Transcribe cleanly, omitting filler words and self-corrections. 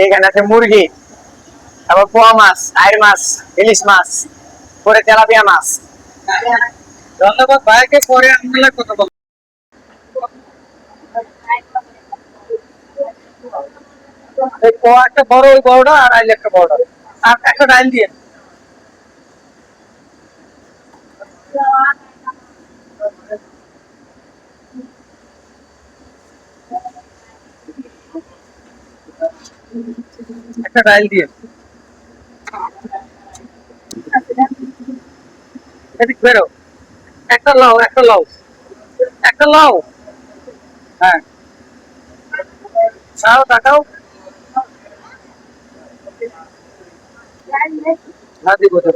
এখানে আছে মুরগি, তারপর পোয়া মাছ, আইর মাছ, ইলিশ মাছ, পরে তেলাপিয়া মাছ। ধন্যবাদ ভাইকে, পরে আপনারা কথা বলবো। এই পোয়া একটা বড়, ওই বড়টা, আর আইলে একটা বড়টা, আর একটা ডাইল দিয়ে। একটা ডাইল দিয়ে এদিক বেরো। একটা লাও, একটা লাও, একটা লাও। হ্যাঁ, খাও, তাকাও। না দিব তো।